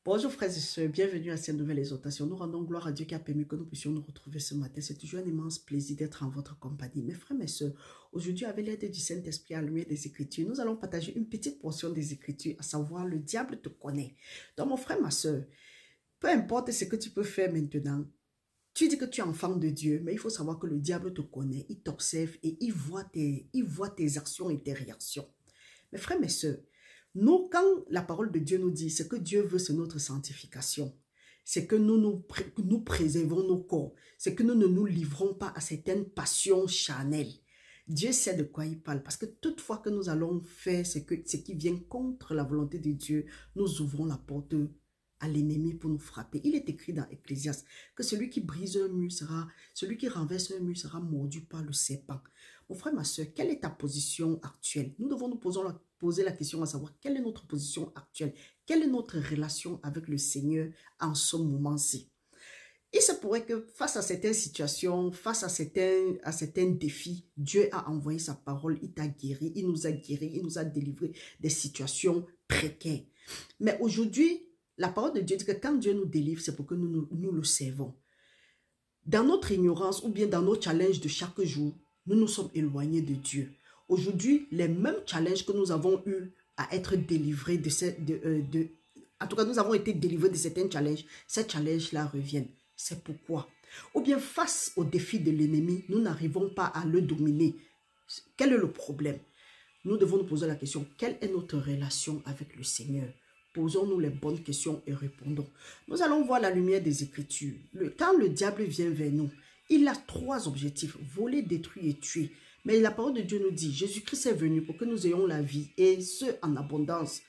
Bonjour frères et sœurs, bienvenue à cette nouvelle exhortation. Nous rendons gloire à Dieu qui a permis que nous puissions nous retrouver ce matin. C'est toujours un immense plaisir d'être en votre compagnie. Mes frères, mes sœurs, aujourd'hui avec l'aide du Saint-Esprit à la lumière des Écritures, nous allons partager une petite portion des Écritures, à savoir le diable te connaît. Donc mon frère, ma sœur, peu importe ce que tu peux faire maintenant, tu dis que tu es enfant de Dieu, mais il faut savoir que le diable te connaît, il t'observe et il voit tes actions et tes réactions. Mes frères, mes sœurs, nous, quand la parole de Dieu nous dit, ce que Dieu veut, c'est notre sanctification. C'est que nous préservons nos corps. C'est que nous ne nous livrons pas à certaines passions charnelles. Dieu sait de quoi il parle. Parce que toutefois que nous allons faire ce qui vient contre la volonté de Dieu, nous ouvrons la porte à l'ennemi pour nous frapper. Il est écrit dans Ecclésiaste que celui qui brise un mur celui qui renverse un mur sera mordu par le serpent. Mon frère, ma soeur, quelle est ta position actuelle? Nous devons nous poser la question à savoir quelle est notre position actuelle, quelle est notre relation avec le Seigneur en ce moment-ci. Il se pourrait que face à certaines situations, face à certains défis, Dieu a envoyé sa parole, il t'a guéri, il nous a délivré des situations précaires. Mais aujourd'hui, la parole de Dieu dit que quand Dieu nous délivre, c'est pour que nous le servons. Dans notre ignorance ou bien dans nos challenges de chaque jour, nous nous sommes éloignés de Dieu. Aujourd'hui, les mêmes challenges que nous avons eu à être délivrés en tout cas, nous avons été délivrés de certains challenges. Ces challenges-là reviennent. C'est pourquoi. Ou bien face aux défis de l'ennemi, nous n'arrivons pas à le dominer. Quel est le problème? Nous devons nous poser la question, quelle est notre relation avec le Seigneur? Posons-nous les bonnes questions et répondons. Nous allons voir la lumière des Écritures. Quand le diable vient vers nous, il a trois objectifs, voler, détruire et tuer. Mais la parole de Dieu nous dit, Jésus-Christ est venu pour que nous ayons la vie et ce en abondance.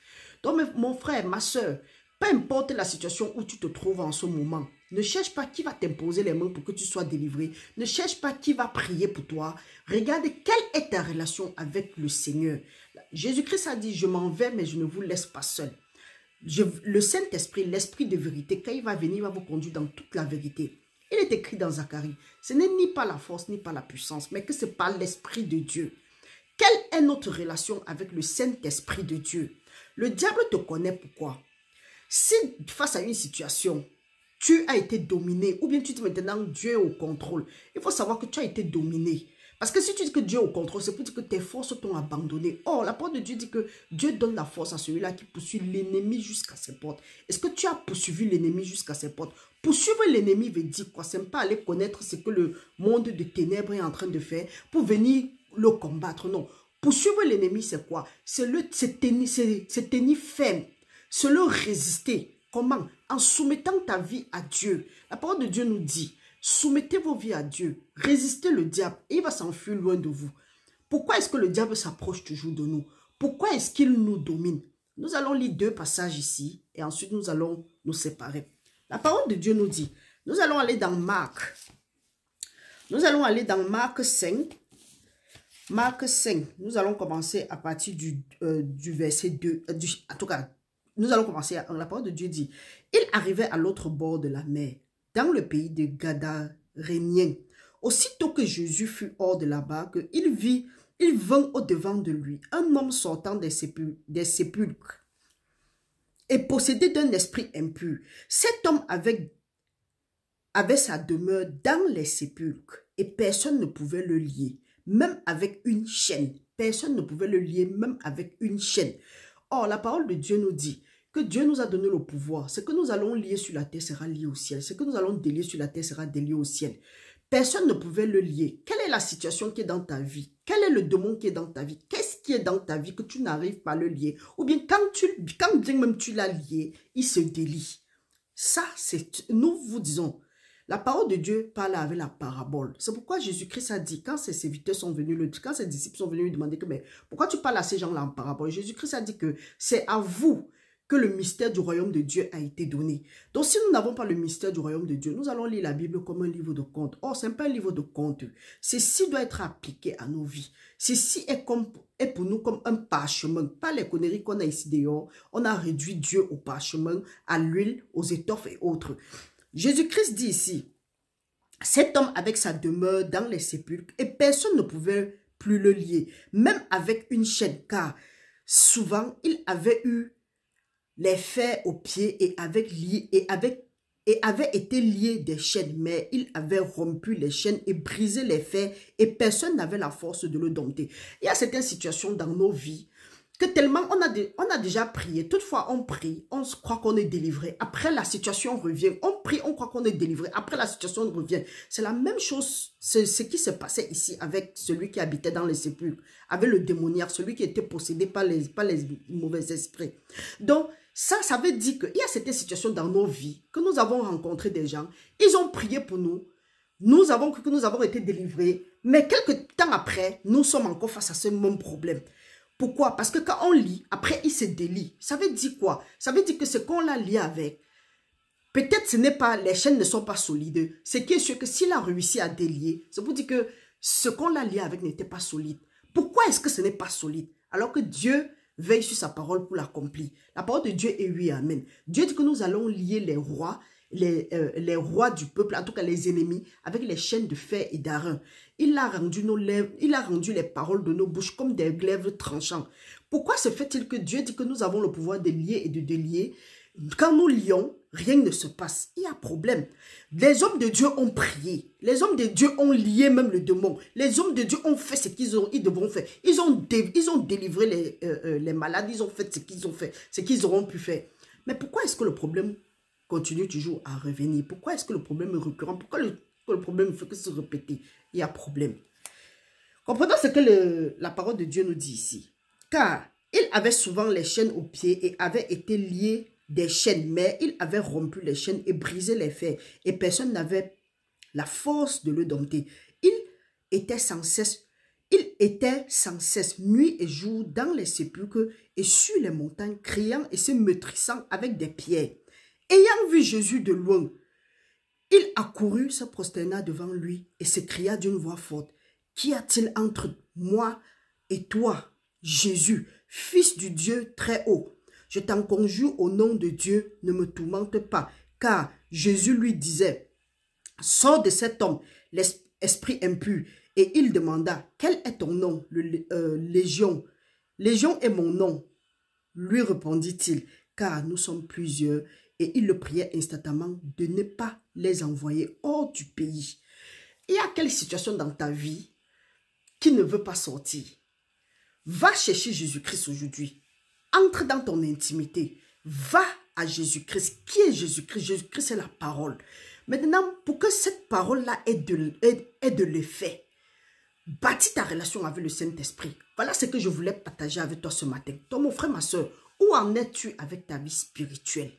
Donc mon frère, ma soeur, peu importe la situation où tu te trouves en ce moment, ne cherche pas qui va t'imposer les mains pour que tu sois délivré. Ne cherche pas qui va prier pour toi. Regarde quelle est ta relation avec le Seigneur. Jésus-Christ a dit, je m'en vais mais je ne vous laisse pas seul. Le Saint-Esprit, l'Esprit de vérité, quand il va venir, il va vous conduire dans toute la vérité. Il est écrit dans Zacharie, ce n'est ni par la force, ni par la puissance, mais que c'est par l'Esprit de Dieu. Quelle est notre relation avec le Saint-Esprit de Dieu? Le diable te connaît pourquoi? Si face à une situation, tu as été dominé, ou bien tu dis maintenant Dieu est au contrôle, il faut savoir que tu as été dominé. Parce que si tu dis que Dieu est au contrôle, c'est pour dire que tes forces t'ont abandonné. Or, la parole de Dieu dit que Dieu donne la force à celui-là qui poursuit l'ennemi jusqu'à ses portes. Est-ce que tu as poursuivi l'ennemi jusqu'à ses portes? Poursuivre l'ennemi veut dire quoi? C'est pas aller connaître ce que le monde de ténèbres est en train de faire pour venir le combattre. Non. Poursuivre l'ennemi, c'est quoi? C'est tenir ferme. C'est le résister. Comment? En soumettant ta vie à Dieu. La parole de Dieu nous dit, soumettez vos vies à Dieu, résistez le diable et il va s'enfuir loin de vous. Pourquoi est-ce que le diable s'approche toujours de nous? Pourquoi est-ce qu'il nous domine? Nous allons lire deux passages ici et ensuite nous allons nous séparer. La parole de Dieu nous dit, nous allons aller dans Marc. Nous allons aller dans Marc 5. Marc 5, nous allons commencer à partir du verset 2. En tout cas, nous allons commencer, la parole de Dieu dit, il arrivait à l'autre bord de la mer, dans le pays de Gadaréniens. Aussitôt que Jésus fut hors de la barque, il vint au-devant de lui un homme sortant des sépulcres et possédé d'un esprit impur. Cet homme avait sa demeure dans les sépulcres et personne ne pouvait le lier, même avec une chaîne. Personne ne pouvait le lier, même avec une chaîne. Or, la parole de Dieu nous dit que Dieu nous a donné le pouvoir. Ce que nous allons lier sur la terre sera lié au ciel. Ce que nous allons délier sur la terre sera délié au ciel. Personne ne pouvait le lier. Quelle est la situation qui est dans ta vie? Quel est le démon qui est dans ta vie? Qu'est-ce qui est dans ta vie que tu n'arrives pas à le lier? Ou bien quand bien même tu l'as lié, il se délie. Ça, nous vous disons, la parole de Dieu parle avec la parabole. C'est pourquoi Jésus-Christ a dit, quand ses serviteurs sont venus, quand ses disciples sont venus lui demander que, mais pourquoi tu parles à ces gens-là en parabole? Jésus-Christ a dit que c'est à vous que le mystère du royaume de Dieu a été donné. Donc, si nous n'avons pas le mystère du royaume de Dieu, nous allons lire la Bible comme un livre de contes. Or, ce n'est pas un livre de contes. Ceci doit être appliqué à nos vies. Ceci est pour nous comme un parchemin. Pas les conneries qu'on a ici dehors. On a réduit Dieu au parchemin, à l'huile, aux étoffes et autres. Jésus-Christ dit ici, cet homme avec sa demeure dans les sépulcres et personne ne pouvait plus le lier, même avec une chaîne, car souvent il avait eu les fers aux pieds et avait été lié des chaînes, mais il avait rompu les chaînes et brisé les fers et personne n'avait la force de le dompter. Il y a certaines situations dans nos vies que tellement on a déjà prié, toutefois on prie, on se croit qu'on est délivré. Après la situation revient, on prie, on croit qu'on est délivré. Après la situation revient. C'est la même chose, c'est ce qui se passait ici avec celui qui habitait dans les sépulcres, avec le démoniaque, celui qui était possédé par les mauvais esprits. Donc, ça veut dire qu'il y a certaines situations dans nos vies que nous avons rencontré des gens, ils ont prié pour nous, nous avons cru que nous avons été délivrés, mais quelques temps après, nous sommes encore face à ce même problème. Pourquoi? Parce que quand on lit, après il se délie. Ça veut dire quoi? Ça veut dire que ce qu'on l'a lié avec, peut-être ce n'est pas, les chaînes ne sont pas solides. Ce qui est sûr que s'il a réussi à délier, ça veut dire que ce qu'on l'a lié avec n'était pas solide. Pourquoi est-ce que ce n'est pas solide? Alors que Dieu veille sur sa parole pour l'accomplir. La parole de Dieu est oui, amen. Dieu dit que nous allons lier les rois, les rois du peuple, en tout cas les ennemis, avec les chaînes de fer et d'airain. Il a rendu nos lèvres, il a rendu les paroles de nos bouches comme des glaives tranchants. Pourquoi se fait-il que Dieu dit que nous avons le pouvoir de lier et de délier? Quand nous lions, rien ne se passe. Il y a problème. Les hommes de Dieu ont prié. Les hommes de Dieu ont lié même le démon. Les hommes de Dieu ont fait ce qu'ils devront faire. Ils ont délivré les malades. Ils ont fait ce qu'ils ont fait, ce qu'ils auront pu faire. Mais pourquoi est-ce que le problème continue toujours à revenir? Pourquoi est-ce que le problème est récurrent? Pourquoi le problème ne fait que se répéter? Il y a problème. Comprenons ce que la parole de Dieu nous dit ici. Car il avait souvent les chaînes aux pieds et avait été lié des chaînes, mais il avait rompu les chaînes et brisé les fers, et personne n'avait la force de le dompter. Il était sans cesse nuit et jour dans les sépulcres et sur les montagnes, criant et se meurtrissant avec des pierres. Ayant vu Jésus de loin, il accourut, se prosterna devant lui et s'écria d'une voix forte: Qu'y a-t-il entre moi et toi, Jésus, fils du Dieu très haut? Je t'en conjure au nom de Dieu, ne me tourmente pas. Car Jésus lui disait: Sors de cet homme, l'esprit impur. Et il demanda: Quel est ton nom? Légion. Légion est mon nom, lui répondit-il, car nous sommes plusieurs. Et il le priait instantanément de ne pas les envoyer hors du pays. Il y a quelle situation dans ta vie qui ne veut pas sortir? Va chercher Jésus-Christ aujourd'hui. Entre dans ton intimité. Va à Jésus-Christ. Qui est Jésus-Christ? Jésus-Christ, c'est la parole. Maintenant, pour que cette parole-là ait de l'effet, bâtis ta relation avec le Saint-Esprit. Voilà ce que je voulais partager avec toi ce matin. Toi, mon frère, ma soeur, où en es-tu avec ta vie spirituelle?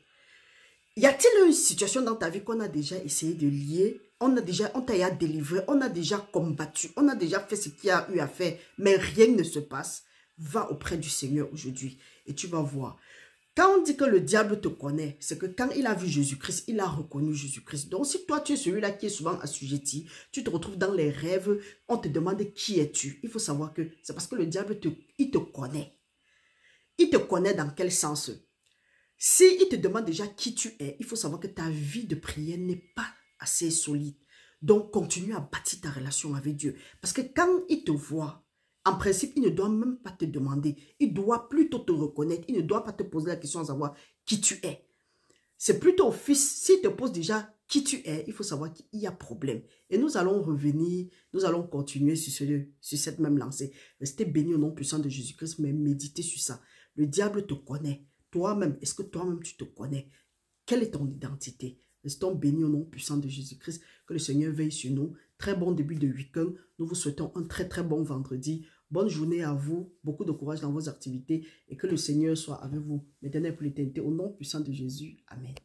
Y a-t-il une situation dans ta vie qu'on a déjà essayé de lier? On t'a déjà délivré, on a déjà combattu, on a déjà fait ce qu'il y a eu à faire, mais rien ne se passe. Va auprès du Seigneur aujourd'hui et tu vas voir. Quand on dit que le diable te connaît, c'est que quand il a vu Jésus-Christ, il a reconnu Jésus-Christ. Donc si toi tu es celui-là qui est souvent assujetti, tu te retrouves dans les rêves, on te demande qui es-tu. Il faut savoir que c'est parce que le diable il te connaît. Il te connaît dans quel sens? Si il te demande déjà qui tu es, il faut savoir que ta vie de prière n'est pas assez solide. Donc continue à bâtir ta relation avec Dieu. Parce que quand il te voit, en principe, il ne doit même pas te demander. Il doit plutôt te reconnaître. Il ne doit pas te poser la question de savoir qui tu es. C'est plutôt au fils. S'il te pose déjà qui tu es, il faut savoir qu'il y a problème. Et nous allons revenir, nous allons continuer sur cette même lancée. Restez bénis au nom puissant de Jésus-Christ, mais méditez sur ça. Le diable te connaît. Toi-même, est-ce que toi-même tu te connais? Quelle est ton identité? Restons bénis au nom puissant de Jésus-Christ. Que le Seigneur veille sur nous. Très bon début de week-end. Nous vous souhaitons un très très bon vendredi. Bonne journée à vous. Beaucoup de courage dans vos activités. Et que le Seigneur soit avec vous. Maintenant pour l'éternité. Au nom puissant de Jésus. Amen.